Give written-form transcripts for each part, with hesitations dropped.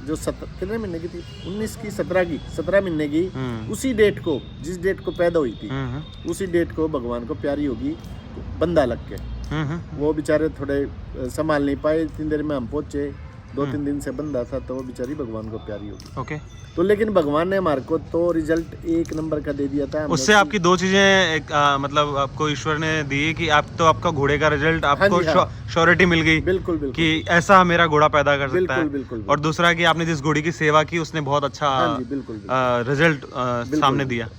जो कितने महीने की थी, 19 की 17 महीने की, उसी डेट को, जिस डेट को पैदा हुई थी, उसी डेट को भगवान को प्यारी होगी बंदा लग के। वो बेचारे थोड़े संभाल नहीं पाए, इतनी देर में हम पहुंचे, 2-3 दिन से बंदा था, तो वो बेचारी भगवान को प्यारी होगी। ओके। तो लेकिन भगवान ने हमारे को तो रिजल्ट 1 नंबर का दे दिया था। उससे आपकी 2 चीजें मतलब आपको ईश्वर ने दी कि आप तो आपका घोड़े का रिजल्ट आपको श्योरिटी मिल गई, बिल्कुल बिल्कुल, कि ऐसा मेरा घोड़ा पैदा कर सकता बिल्कुल, है। बिल्कुल, और दूसरा कि आपने जिस घोड़ी की सेवा की उसने बहुत अच्छा बिल्कुल, रिजल्ट सामने दिया।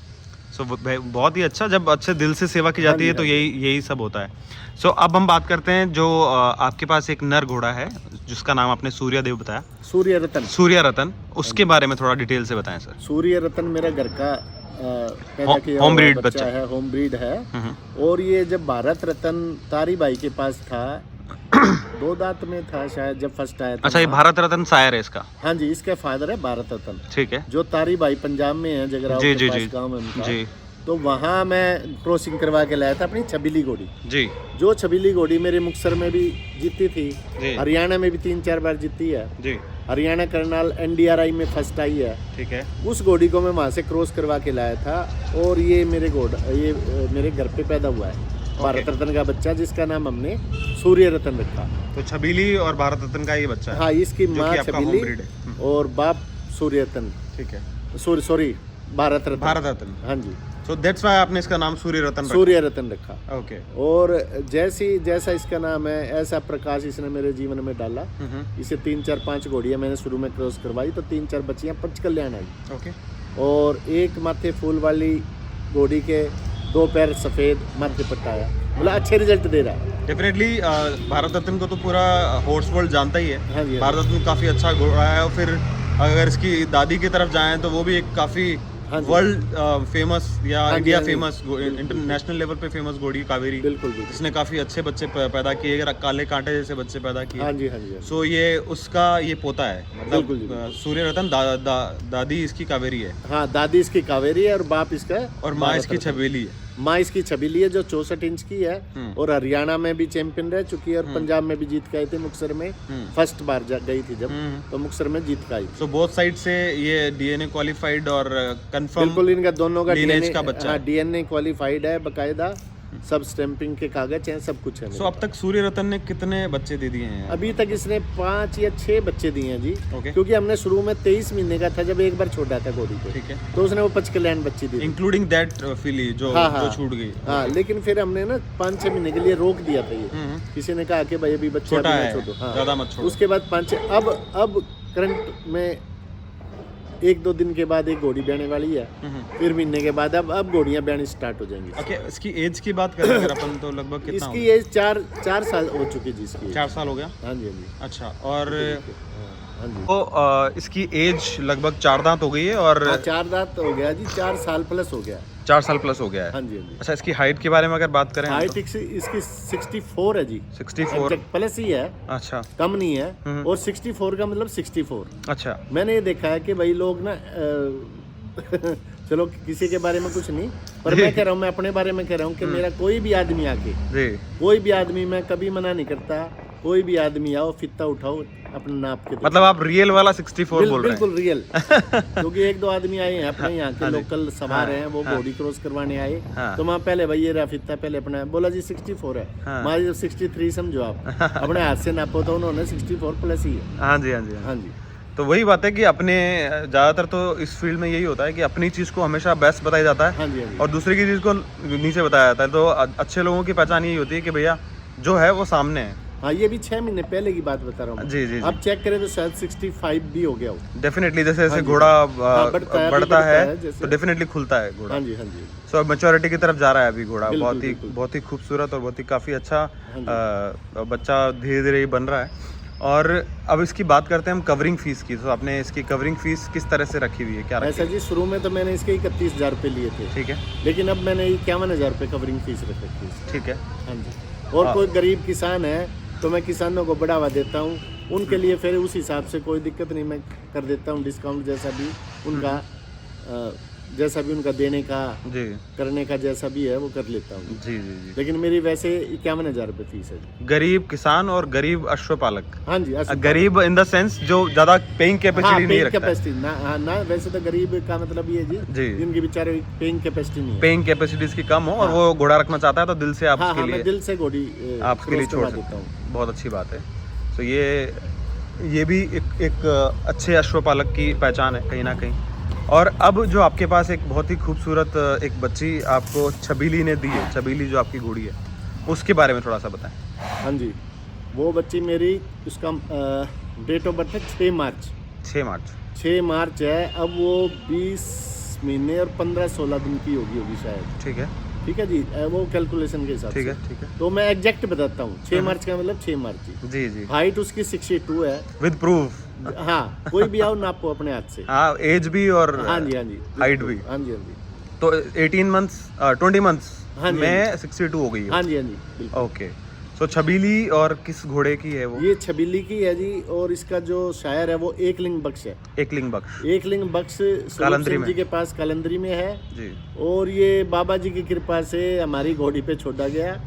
सो बहुत ही अच्छा, जब अच्छे दिल से सेवा की जाती है तो यही सब होता है। सो अब हम बात करते हैं जो आपके पास एक नर घोड़ा है जिसका नाम आपने सूर्यदेव बताया, सूर्य रतन, उसके बारे में थोड़ा डिटेल से बताएं सर। सूर्य रतन मेरा घर का पैदा किया होम ब्रीड बच्चा है, होम ब्रीड है। और ये जब भारत रतन तारी बाई के पास था, 2 दांत में था शायद जब फर्स्ट आया था। अच्छा, ये भारत रतन सायर है इसका? हाँ जी, इसका फादर है भारत रतन। ठीक है। जो तारी बाई पंजाब में है, जगराव के पास गांव है उनका। तो वहाँ मैं क्रॉसिंग करवा के लाया था अपनी छबीली घोड़ी जी। जो छबीली घोड़ी मेरे मुक्तसर में भी जीती थी, हरियाणा में भी 3-4 बार जीती है जी। हरियाणा करनाल NDRI में फर्स्ट आई है। ठीक है। उस घोड़ी को मैं वहाँ से क्रॉस करवा के लाया था, और ये मेरे घर पे पैदा हुआ है, भारत रतन का बच्चा, जिसका नाम हमने सूर्य रतन रखा। तो छबीली और भारत रतन का ये बच्चा है? हाँ, इसकी माँ छबीली और बाप सूर्य रतन। ठीक है। सॉरी भारत रतन। हाँ जी। So that's why आपने इसका नाम सूर्य रतन रखा। ओके। और जैसा इसका नाम है, ऐसा प्रकाश इसने मेरे जीवन में डाला। इसे 3-4-5 घोड़ियाँ मैंने शुरू में क्रॉस करवाई, तो 3-4 बच्चियाँ पंचकल्याण आई। ओके। और एक माथे फूल वाली घोड़ी के 2 पैर सफेद, माथे पट्टाया, मतलब अच्छे रिजल्ट दे रहा है। डेफिनेटली भारत रतन को तो पूरा हॉर्स वर्ल्ड जानता ही है। हाँ जी। भारत रतन काफी अच्छा घोड़ा है। और फिर अगर इसकी दादी की तरफ जाएं तो वो भी एक काफी वर्ल्ड फेमस या इंडिया फेमस, इंटरनेशनल लेवल पे फेमस घोड़ी कावेरी, बिल्कुल, जिसने काफी अच्छे बच्चे पैदा किए, काले कांटे जैसे बच्चे पैदा किए। हाँ जी, हाँ जी। सो ये उसका ये पोता है, मतलब सूर्य रतन। दादी इसकी कावेरी है। हाँ, दादी इसकी कावेरी है और बाप इसका, और माँ इसकी छबीली है। माँ इसकी छबीली है जो 64 इंच की है, और हरियाणा में भी चैंपियन रह चुकी है, और पंजाब में भी जीत के आई थी। मुक्तसर में फर्स्ट बार गई थी जब, तो मुक्तसर में जीत के आई। सो बोथ साइड से ये DNA क्वालिफाइड और कंफर्म, बिल्कुल इनका दोनों का DNA का बच्चा है। DNA क्वालिफाइड है बकायदा, सब स्टैंपिंग के कागज हैं, सब कुछ है। सो अब तक सूर्य रतन ने कितने बच्चे दे दिए हैं? अभी तक इसने 5 या 6 बच्चे दिए हैं जी। क्योंकि हमने शुरू में 23 महीने का था जब एक बार छोड़ा था घोड़ी को। ठीक है। तो उसने वो पंचकल्याण बच्ची दी, इंक्लूडिंग दैट फिली जो छूट गई। हाँ, लेकिन फिर हमने ना 5-6 महीने के लिए रोक दिया था ये। किसी ने कहा कि भाई अभी बच्चा छोड़ो, ज्यादा मत छोड़ो। उसके बाद 5 अब करंट में 1-2 दिन के बाद एक घोड़ी ब्याने वाली है, फिर महीने के बाद अब घोड़ियां ब्यानी स्टार्ट हो जाएंगी। ओके। इसकी एज की बात करें अगर अपन, तो लगभग कितना? इसकी एज 4 साल हो चुकी है जी। इसकी 4 साल हो गया? हाँ जी, हाँ जी। अच्छा। और तो इसकी एज लगभग 4 दांत हो गई है, और 4 दांत हो गया जी, 4 साल प्लस हो गया। 4 साल प्लस हो गया है। हाँ जी, हाँ जी। अच्छा, इसकी हाइट के बारे में अगर बात करें? हाइट इसकी 64 है जी। 64 प्लस ही है। अच्छा, कम नहीं है। और 64 का मतलब 64। अच्छा। मैंने ये देखा है कि भाई लोग ना चलो किसी के बारे में कुछ नहीं, पर मैं कह रहा हूँ, मैं अपने बारे में कह रहा हूँ कि मेरा कोई भी आदमी आके, कोई भी आदमी, मैं कभी मना नहीं करता, कोई भी आदमी आओ, फित्ता उठाओ, अपना नाप के। मतलब आप रियल वाला 64 बोल रहे हैं? बिल्कुल रियल। क्योंकि 1-2 आदमी आए हैं अपने यहाँ के लोकल सवार हैं, वो घोड़ी क्रॉस करवाने आए, तो मैं पहले भाई ये रहा फित्ता, पहले अपना बोला जी 64 है। हमारी 63 समझो आप, अपने हाथ से नापो तो उन्होंने 64 प्लस ही है। हाँ जी, हाँ जी, हाँ जी। तो वही बात है कि अपने ज़्यादातर तो इस फील्ड में यही होता है कि अपनी चीज़ को हमेशा बेस्ट बताया जाता है। हाँ जी, हाँ जी। और दूसरे की चीज़ को नीचे बताया जाता है। तो अच्छे लोगों की पहचान यही होती है कि भैया जो है वो सामने है। हाँ, ये भी 6 महीने पहले की बात बता रहा हूँ जी, जी। आप चेक करें तो शायद 65 भी हो गया हो। डेफिनेटली, जैसे जैसे घोड़ा बढ़ता है तो डेफिनेटली खुलता है घोड़ा। हाँ जी, हाँ जी। सो मैच्योरिटी की तरफ जा रहा है अभी घोड़ा। बहुत ही खूबसूरत और बहुत ही काफ़ी अच्छा बच्चा धीरे धीरे ही बन रहा है। और अब इसकी बात करते हैं हम कवरिंग फीस की। तो आपने इसकी कवरिंग फीस किस तरह से रखी हुई है, क्या? ऐसा जी, शुरू में तो मैंने इसके 31,000 रुपये लिए थे। ठीक है। लेकिन अब मैंने 51,000 रुपये कवरिंग फीस रख रखी है। ठीक है। हाँ जी। और कोई गरीब किसान है तो मैं किसानों को बढ़ावा देता हूँ, उनके लिए फिर उस हिसाब से कोई दिक्कत नहीं, मैं कर देता हूँ डिस्काउंट जैसा भी उनका जैसा भी उनका देने का जी करने का जैसा भी है वो कर लेता हूँ। जी जी जी। लेकिन मेरी वैसे 51,000 रुपये फीस है। गरीब किसान और गरीब अश्वपालक। हाँ जी, गरीब इन द सेंस जो ज्यादा पेइंग कैपेसिटी नहीं रखता कैपेसिटी ना वैसे तो गरीब का मतलब ये जी जिनकी बेचारे पेइंग कैपेसिटी नहीं है, पेइंग कैपेसिटी इसकी कम हो और वो घोड़ा रखना चाहता है तो दिल से आप उसके लिए दिल से घोड़ी आपके लिए छोड़ देता हूँ। बहुत अच्छी बात है। तो ये भी एक अच्छे अश्वपालक की पहचान है कहीं ना कहीं। और अब जो आपके पास एक बहुत ही खूबसूरत एक बच्ची आपको छबीली ने दी है, छबीली जो आपकी घोड़ी है, उसके बारे में थोड़ा सा बताएं। हाँ जी, वो बच्ची मेरी, उसका डेट ऑफ बर्थ है 6 मार्च। 6 मार्च है। अब वो 20 महीने और 15-16 दिन की होगी शायद। ठीक है जी, वो कैलकुलेशन के हिसाब से। ठीक है। तो मैं एग्जैक्ट बताता हूँ। 6 मार्च का मतलब 6 मार्च जी जी। हाइट उसकी 62 है विद प्रूफ। हाँ, कोई भी आओ नापो अपने हाथ से। हाँ, एज भी और हाँ जी हाइट भी। हाँ जी। तो 18 मंथ्स 20 मंथ्स में 62 हो गई है। हाँ जी। ओके। सो छबीली और किस घोड़े की है वो? ये छबीली की है जी। और इसका जो शायर है वो एकलिंग बख्श है। एकलिंग बख्श कालंदरी जी के पास कालंदरी में है जी। और ये बाबा जी की कृपा से हमारी घोड़ी पे छोड़ा गया।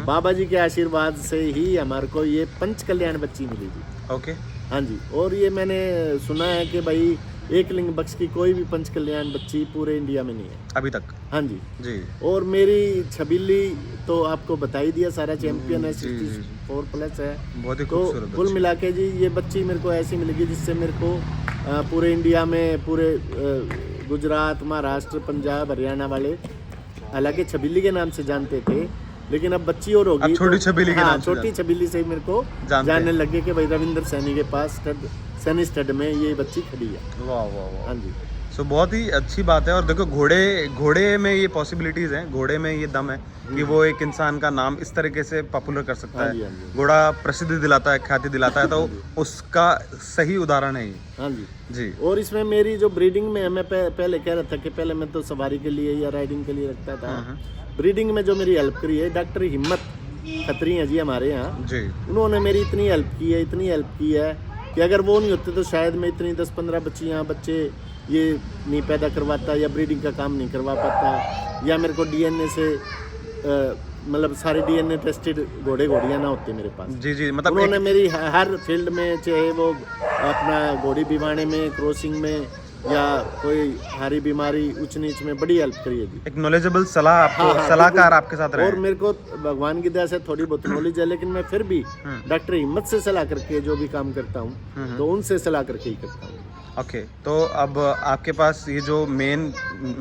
बाबा जी के आशीर्वाद से ही हमारे को ये पंच कल्याण बच्ची मिली थी। ओके। हाँ जी। और ये मैंने सुना है कि भाई एकलिंग बख्श की कोई भी पंच कल्याण बच्ची पूरे इंडिया में नहीं है अभी तक। हाँ जी जी। और मेरी छबीली तो आपको बता ही दिया, सारा चैंपियन है, 64+ है। बहुत ही तो खूबसूरत कुल मिला के जी ये बच्ची मेरे को ऐसी मिलेगी जिससे मेरे को पूरे इंडिया में, पूरे गुजरात, महाराष्ट्र, पंजाब, हरियाणा वाले हालांकि छबीली के नाम से जानते थे, लेकिन अब बच्ची और होगी छोटी छबीली के नाम से छोटी छबीली से मेरे को जानने लगे कि भाई रविंद्र सैनी के पास सैनी स्टड में ये बच्ची खड़ी है। वाह। हाँ जी। सो बहुत ही अच्छी बात है। और देखो घोड़े में ये पॉसिबिलिटीज हैं, घोड़े में ये दम है कि वो एक इंसान का नाम इस तरीके से पॉपुलर कर सकता है। घोड़ा प्रसिद्धि दिलाता है, ख्याति दिलाता है, तो उसका सही उदाहरण है ये। हाँ जी। और इसमें मेरी जो ब्रीडिंग में है, मैं पहले कह रहा था कि पहले मैं तो सवारी के लिए या राइडिंग के लिए रखता था। ब्रीडिंग में जो मेरी हेल्प करी है डॉक्टर हिम्मत खत्री हैं जी हमारे यहाँ जी। उन्होंने मेरी इतनी हेल्प की है कि अगर वो नहीं होते तो शायद मैं इतनी 10-15 बच्चे ये नहीं पैदा करवाता या ब्रीडिंग का काम नहीं करवा पाता, या मेरे को डीएनए से मतलब सारे डीएनए टेस्टेड घोड़ियाँ ना होते मेरे पास। जी। मतलब उन्होंने मेरी हर फील्ड में, चाहे वो अपना घोड़ी बिवाने में, क्रॉसिंग में, या कोई हारी बीमारी ऊंच नीच में बड़ी हेल्प करी है जी। एक नॉलेजेबल सलाहकार आपके साथ रहे। और मेरे को भगवान की दया से थोड़ी बहुत नॉलेज है, लेकिन मैं फिर भी डॉक्टर हिम्मत से सलाह करके जो भी काम करता हूँ तो उनसे सलाह करके ही करता हूँ। ओके। तो अब आपके पास ये जो मेन,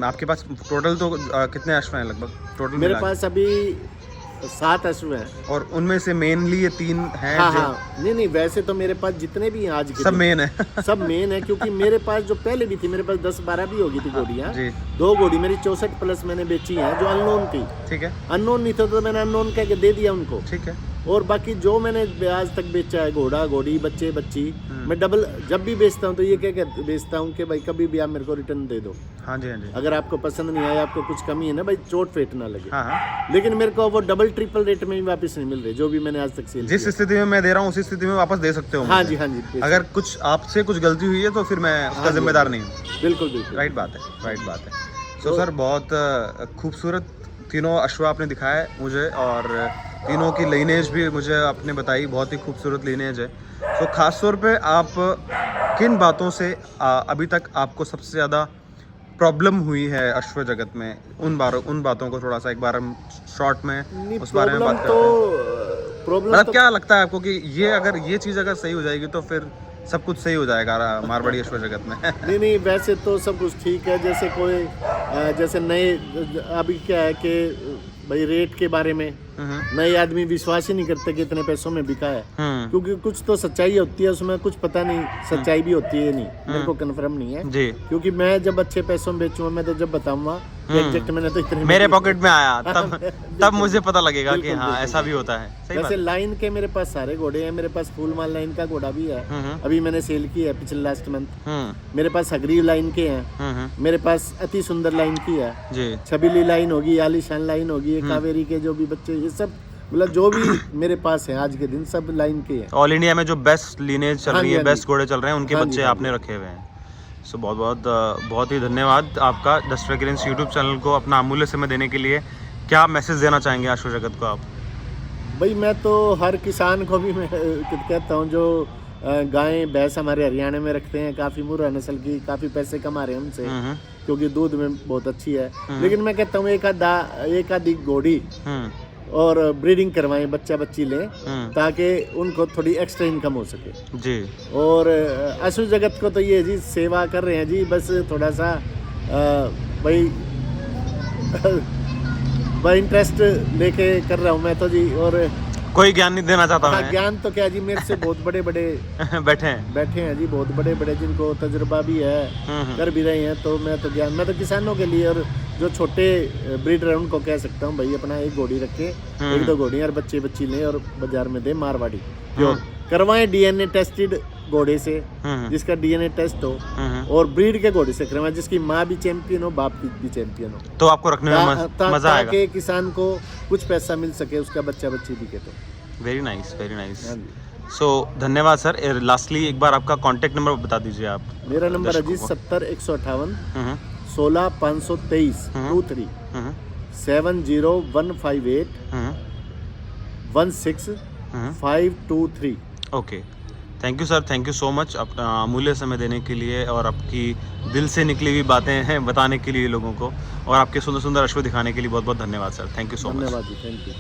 आपके पास टोटल तो कितने अश्व हैं लगभग टोटल? मेरे पास अभी 7 अश्व हैं और उनमें से मेनली ये 3 हैं। नहीं, वैसे तो मेरे पास जितने भी आज के सब मेन है क्योंकि मेरे पास जो पहले भी थी, मेरे पास 10-12 भी होगी थी घोड़ियाँ। 2 घोड़ी मेरी 64+ मैंने बेची हैं जो अननोन थी। ठीक है। अननोन नहीं था तो मैंने अननोन कह के दे दिया उनको। ठीक है। और बाकी जो मैंने आज तक बेचा है, घोड़ा, घोड़ी, बच्चे, बच्ची, मैं डबल जब भी बेचता हूँ तो ये क्या बेचता हूँ कि भाई कभी भी आप मेरे को रिटर्न दे दो। हाँ जी। अगर आपको पसंद नहीं आया, आपको कुछ कमी है ना भाई, चोट फेट ना लगे। लेकिन मेरे को वो डबल ट्रिपल रेट में भी वापस नहीं मिल रहे जो भी मैंने आज तक सेल। जिस स्थिति में मैं दे रहा हूँ उसी स्थिति में वापस दे सकते हो। हाँ जी। अगर कुछ आपसे कुछ गलती हुई है तो फिर मैं उसका जिम्मेदार नहीं हूँ। बिल्कुल। राइट बात है। तो सर बहुत खूबसूरत तीनों अश्व आपने दिखाया है मुझे, और तीनों की लाइनेज भी मुझे आपने बताई, बहुत ही खूबसूरत लाइनेज है। तो खास तौर पे आप किन बातों से अभी तक आपको सबसे ज़्यादा प्रॉब्लम हुई है अश्व जगत में, उन बातों को थोड़ा सा एक बार हम शॉर्ट में उस बारे में बात करते हैं। मतलब क्या लगता है आपको कि ये अगर ये चीज़ अगर सही हो जाएगी तो फिर सब कुछ सही हो जाएगा मारवाड़ी अश्व जगत में? नहीं, वैसे तो सब कुछ ठीक है। जैसे कोई जैसे नए अभी क्या है कि भाई रेट के बारे में नए आदमी विश्वास ही नहीं करते कि इतने पैसों में बिका है, क्योंकि कुछ तो सच्चाई होती है उसमें, कुछ पता नहीं सच्चाई भी होती है नहीं, मेरे को कंफर्म नहीं है जी। क्योंकि मैं जब अच्छे पैसों में बेचूंगा, मैं तो जब बताऊंगा एग्जैक्ट मैंने तो इतने मेरे पॉकेट में आया तब मुझे पता लगेगा कि हाँ ऐसा भी होता है। वैसे लाइन के मेरे पास सारे घोड़े हैं। मेरे पास फुल माल लाइन का घोड़ा भी है, अभी मैंने सेल की है पिछले लास्ट मंथ। मेरे पास हगरी लाइन के हैं, मेरे पास अति सुंदर लाइन की है, छबीली लाइन होगी, आलीशान लाइन होगी, कावेरी के जो भी बच्चे, ये सब मतलब जो भी मेरे पास है आज के दिन सब लाइन के हैं। ऑल इंडिया में जो बेस्ट लीनेज चल रही है, बेस्ट घोड़े चल रहे हैं, उनके बच्चे आपने रखे हुए हैं। सो बहुत ही धन्यवाद आपका डस्ट फ्रेग्रेंस यूट्यूब चैनल को अपना अमूल्य समय देने के लिए। क्या मैसेज देना चाहेंगे आशु जगत को आप? भाई मैं तो हर किसान को भी मैं कहता हूँ जो गाय भैंस हमारे हरियाणा में रखते हैं, काफ़ी मुर्रा नस्ल की, काफ़ी पैसे कमा रहे हैं उनसे, क्योंकि दूध में बहुत अच्छी है। लेकिन मैं कहता हूँ एक आधी घोड़ी और ब्रीडिंग करवाएं, बच्चा बच्ची लें, ताकि उनको थोड़ी एक्स्ट्रा इनकम हो सके जी। और आशु जगत को तो ये जी सेवा कर रहे हैं जी, बस थोड़ा सा भाई इंटरेस्ट लेके कर रहा हूँ मैं तो जी। और कोई ज्ञान नहीं देना चाहता मैं। ज्ञान तो क्या जी, मेरे से बहुत बड़े बैठे हैं जी, बहुत बड़े जिनको तजुर्बा भी है, कर भी रहे हैं। तो मैं तो किसानों के लिए और जो छोटे ब्रीडर है उनको कह सकता हूँ भाई अपना एक घोड़ी रखे, एक दो घोड़ी और बच्ची लें और बाजार में दे मारवाड़ी प्योर करवाएं, डीएनए टेस्टेड घोड़े से, जिसका डीएनए टेस्ट हो, और ब्रीड के घोड़े से करवाएं जिसकी माँ भी चैंपियन हो, बाप भी चैंपियन हो, तो आपको रखने में मजा आएगा, ताकि किसान को कुछ पैसा मिल सके उसका बच्चा बच्ची बिके। तो वेरी नाइस। सो धन्यवाद सर। लास्टली एक बार आपका कांटेक्ट नंबर बता दीजिए आप। मेरा नंबर है जी 70 158 16 523 23 70158 16 523। Okay, thank you sir, thank you so much अमूल्य समय देने के लिए और आपकी दिल से निकली हुई बातें हैं बताने के लिए लोगों को, और आपके सुंदर सुंदर अश्व दिखाने के लिए बहुत बहुत धन्यवाद sir. Thank you so much. धन्यवाद जी, थैंक यू।